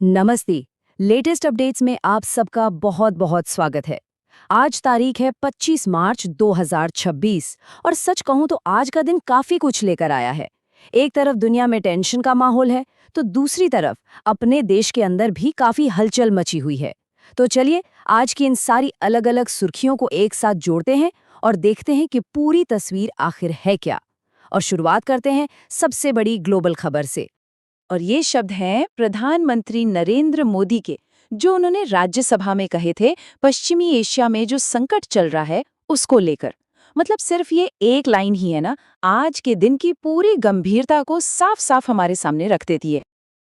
नमस्ते। Latest updates में आप सबका बहुत बहुत स्वागत है। आज तारीख है 25 मार्च 2026 और सच कहूं तो आज का दिन काफी कुछ लेकर आया है। एक तरफ दुनिया में टेंशन का माहौल है तो दूसरी तरफ अपने देश के अंदर भी काफी हलचल मची हुई है। तो चलिए आज की इन सारी अलग अलग सुर्खियों को एक साथ जोड़ते हैं और देखते हैं कि पूरी तस्वीर आखिर है क्या। और शुरुआत करते हैं सबसे बड़ी ग्लोबल खबर से। और ये शब्द हैं प्रधानमंत्री नरेंद्र मोदी के, जो उन्होंने राज्यसभा में कहे थे पश्चिमी एशिया में जो संकट चल रहा है उसको लेकर। मतलब सिर्फ ये एक लाइन ही है ना, आज के दिन की पूरी गंभीरता को साफ साफ हमारे सामने रख देती है।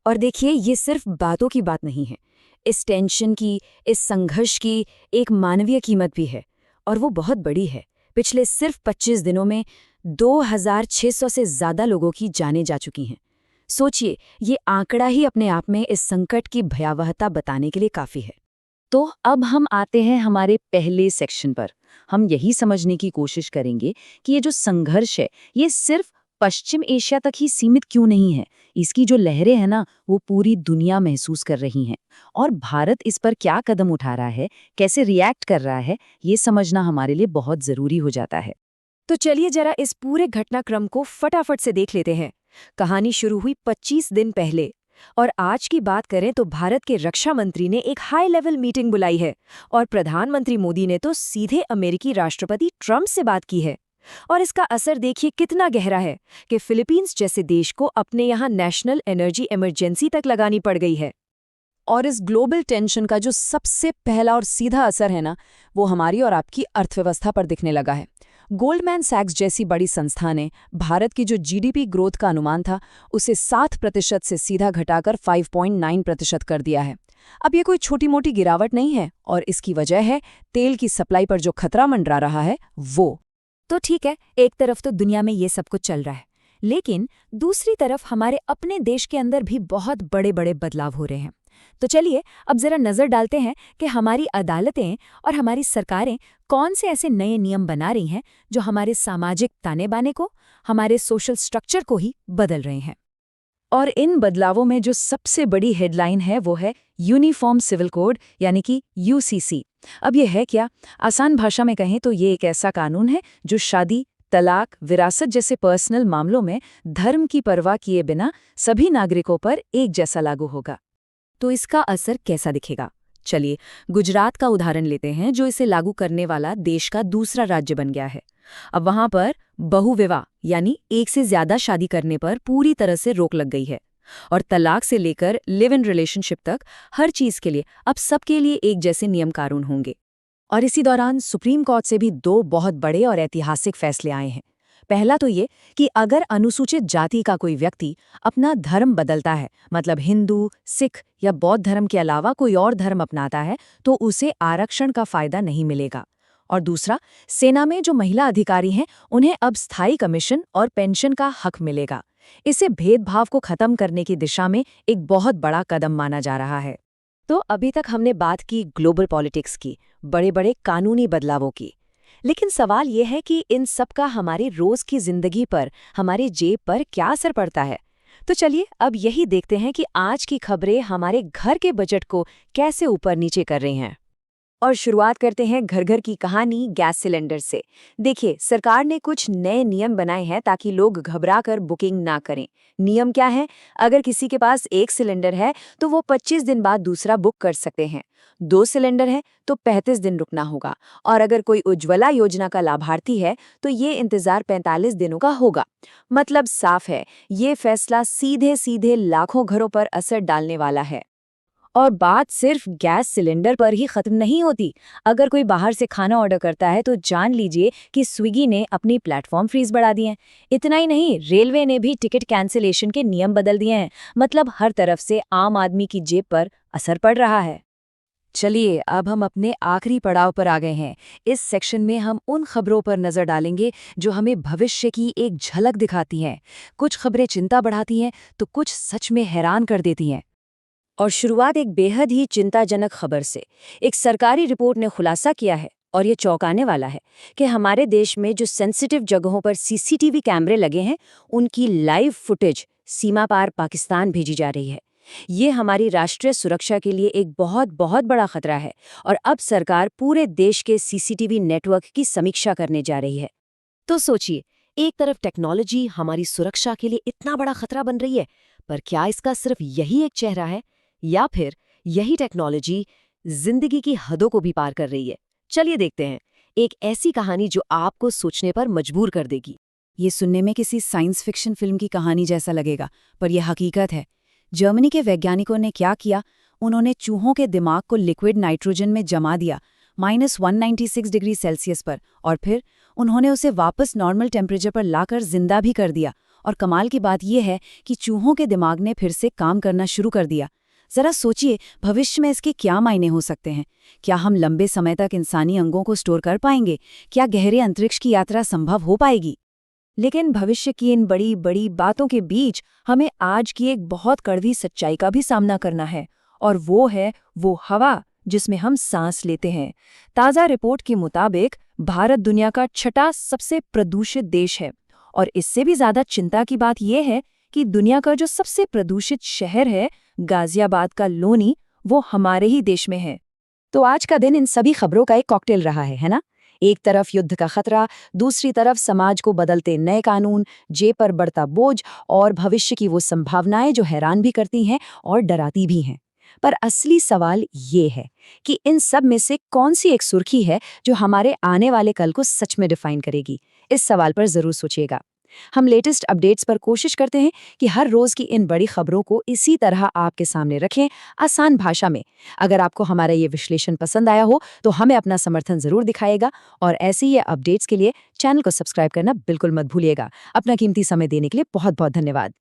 और देखिए, ये सिर्फ बातों की बात नहीं है। इस टेंशन की, इस संघर्ष की एक मानवीय कीमत भी है और वो बहुत बड़ी है। पिछले सिर्फ 25 दिनों में 2600 से ज्यादा लोगों की जानें जा चुकी हैं। सोचिए, ये आंकड़ा ही अपने आप में इस संकट की भयावहता बताने के लिए काफी है। तो अब हम आते हैं हमारे पहले सेक्शन पर। हम यही समझने की कोशिश करेंगे कि ये जो संघर्ष है ये सिर्फ पश्चिम एशिया तक ही सीमित क्यों नहीं है। इसकी जो लहरें हैं ना, वो पूरी दुनिया महसूस कर रही हैं। और भारत इस पर क्या कदम उठा रहा है, कैसे रिएक्ट कर रहा है, ये समझना हमारे लिए बहुत जरूरी हो जाता है। तो चलिए जरा इस पूरे घटनाक्रम को फटाफट से देख लेते हैं। कहानी शुरू हुई 25 दिन पहले और आज की बात करें तो भारत के रक्षा मंत्री ने एक हाई लेवल मीटिंग बुलाई है और प्रधानमंत्री मोदी ने तो सीधे अमेरिकी राष्ट्रपति ट्रंप से बात की है। और इसका असर देखिए कितना गहरा है कि फिलीपींस जैसे देश को अपने यहाँ नेशनल एनर्जी इमरजेंसी तक लगानी पड़ गई है। और इस ग्लोबल टेंशन का जो सबसे पहला और सीधा असर है ना, वो हमारी और आपकी अर्थव्यवस्था पर दिखने लगा है। गोल्डमैन सैक्स जैसी बड़ी संस्था ने भारत की जो जीडीपी ग्रोथ का अनुमान था उसे 7% से सीधा घटाकर 5.9% कर दिया है। अब ये कोई छोटी मोटी गिरावट नहीं है और इसकी वजह है तेल की सप्लाई पर जो खतरा मंडरा रहा है वो। तो ठीक है, एक तरफ तो दुनिया में ये सब कुछ चल रहा है, लेकिन दूसरी तरफ हमारे अपने देश के अंदर भी बहुत बड़े बड़े बदलाव हो रहे हैं। तो चलिए अब जरा नजर डालते हैं कि हमारी अदालतें और हमारी सरकारें कौन से ऐसे नए नियम बना रही हैं जो हमारे सामाजिक ताने बाने को, हमारे सोशल स्ट्रक्चर को ही बदल रहे हैं। और इन बदलावों में जो सबसे बड़ी हेडलाइन है वो है यूनिफॉर्म सिविल कोड, यानी कि यूसीसी। अब ये है क्या? आसान भाषा में कहें तो ये एक ऐसा कानून है जो शादी, तलाक, विरासत जैसे पर्सनल मामलों में धर्म की परवाह किए बिना सभी नागरिकों पर एक जैसा लागू होगा। तो इसका असर कैसा दिखेगा? चलिए गुजरात का उदाहरण लेते हैं, जो इसे लागू करने वाला देश का दूसरा राज्य बन गया है। अब वहां पर बहुविवाह यानी एक से ज्यादा शादी करने पर पूरी तरह से रोक लग गई है और तलाक से लेकर लिव इन रिलेशनशिप तक हर चीज के लिए अब सबके लिए एक जैसे नियम कानून होंगे। और इसी दौरान सुप्रीम कोर्ट से भी 2 बहुत बड़े और ऐतिहासिक फैसले आए हैं। पहला तो ये कि अगर अनुसूचित जाति का कोई व्यक्ति अपना धर्म बदलता है, मतलब हिंदू, सिख या बौद्ध धर्म के अलावा कोई और धर्म अपनाता है, तो उसे आरक्षण का फायदा नहीं मिलेगा। और दूसरा, सेना में जो महिला अधिकारी हैं उन्हें अब स्थायी कमीशन और पेंशन का हक मिलेगा। इसे भेदभाव को खत्म करने की दिशा में एक बहुत बड़ा कदम माना जा रहा है। तो अभी तक हमने बात की ग्लोबल पॉलिटिक्स की, बड़े बड़े कानूनी बदलावों की, लेकिन सवाल ये है कि इन सब का हमारी रोज की जिंदगी पर, हमारी जेब पर क्या असर पड़ता है। तो चलिए अब यही देखते हैं कि आज की खबरें हमारे घर के बजट को कैसे ऊपर नीचे कर रही हैं। और शुरुआत करते हैं घर घर की कहानी गैस सिलेंडर से। देखिए, सरकार ने कुछ नए नियम बनाए हैं ताकि लोग घबरा कर बुकिंग ना करें। नियम क्या है? अगर किसी के पास 1 सिलेंडर है तो वो 25 दिन बाद दूसरा बुक कर सकते हैं। 2 सिलेंडर है तो 35 दिन रुकना होगा। और अगर कोई उज्ज्वला योजना का लाभार्थी है तो ये इंतजार 45 दिनों का होगा। मतलब साफ है, ये फैसला सीधे सीधे लाखों घरों पर असर डालने वाला है। और बात सिर्फ गैस सिलेंडर पर ही खत्म नहीं होती। अगर कोई बाहर से खाना ऑर्डर करता है तो जान लीजिए कि स्विगी ने अपनी प्लेटफॉर्म फीस बढ़ा दी है। इतना ही नहीं, रेलवे ने भी टिकट कैंसिलेशन के नियम बदल दिए हैं। मतलब हर तरफ से आम आदमी की जेब पर असर पड़ रहा है। चलिए अब हम अपने आखिरी पड़ाव पर आ गए हैं। इस सेक्शन में हम उन खबरों पर नजर डालेंगे जो हमें भविष्य की एक झलक दिखाती हैं। कुछ खबरें चिंता बढ़ाती हैं तो कुछ सच में हैरान कर देती हैं। और शुरुआत एक बेहद ही चिंताजनक खबर से। एक सरकारी रिपोर्ट ने खुलासा किया है और ये चौंकाने वाला है कि हमारे देश में जो सेंसिटिव जगहों पर सीसीटीवी कैमरे लगे हैं उनकी लाइव फुटेज सीमा पार पाकिस्तान भेजी जा रही है। ये हमारी राष्ट्रीय सुरक्षा के लिए एक बहुत बहुत बड़ा खतरा है और अब सरकार पूरे देश के सीसीटीवी नेटवर्क की समीक्षा करने जा रही है। तो सोचिए, एक तरफ टेक्नोलॉजी हमारी सुरक्षा के लिए इतना बड़ा खतरा बन रही है, पर क्या इसका सिर्फ यही एक चेहरा है, या फिर यही टेक्नोलॉजी जिंदगी की हदों को भी पार कर रही है? चलिए देखते हैं एक ऐसी कहानी जो आपको सोचने पर मजबूर कर देगी। ये सुनने में किसी साइंस फिक्शन फिल्म की कहानी जैसा लगेगा, पर यह हकीकत है। जर्मनी के वैज्ञानिकों ने क्या किया, उन्होंने चूहों के दिमाग को लिक्विड नाइट्रोजन में जमा दिया -196 डिग्री सेल्सियस पर, और फिर उन्होंने उसे वापस नॉर्मल टेम्परेचर पर लाकर जिंदा भी कर दिया। और कमाल की बात यह है कि चूहों के दिमाग ने फिर से काम करना शुरू कर दिया। जरा सोचिए, भविष्य में इसके क्या मायने हो सकते हैं? क्या हम लंबे समय तक इंसानी अंगों को स्टोर कर पाएंगे? क्या गहरे अंतरिक्ष की यात्रा संभव हो पाएगी? लेकिन भविष्य की इन बड़ी बड़ी बातों के बीच हमें आज की एक बहुत कड़वी सच्चाई का भी सामना करना है, और वो है वो हवा जिसमें हम सांस लेते हैं। ताज़ा रिपोर्ट के मुताबिक भारत दुनिया का छठा सबसे प्रदूषित देश है, और इससे भी ज्यादा चिंता की बात यह है कि दुनिया का जो सबसे प्रदूषित शहर है, गाजियाबाद का लोनी, वो हमारे ही देश में है। तो आज का दिन इन सभी खबरों का एक कॉकटेल रहा है ना? एक तरफ युद्ध का खतरा, दूसरी तरफ समाज को बदलते नए कानून, जेब पर बढ़ता बोझ, और भविष्य की वो संभावनाएं जो हैरान भी करती हैं और डराती भी हैं। पर असली सवाल ये है कि इन सब में से कौन सी एक सुर्खी है जो हमारे आने वाले कल को सच में डिफाइन करेगी? इस सवाल पर जरूर सोचिएगा। हम लेटेस्ट अपडेट्स पर कोशिश करते हैं कि हर रोज की इन बड़ी खबरों को इसी तरह आपके सामने रखें, आसान भाषा में। अगर आपको हमारा ये विश्लेषण पसंद आया हो तो हमें अपना समर्थन जरूर दिखाएगा, और ऐसे ही अपडेट्स के लिए चैनल को सब्सक्राइब करना बिल्कुल मत भूलिएगा। अपना कीमती समय देने के लिए बहुत बहुत धन्यवाद।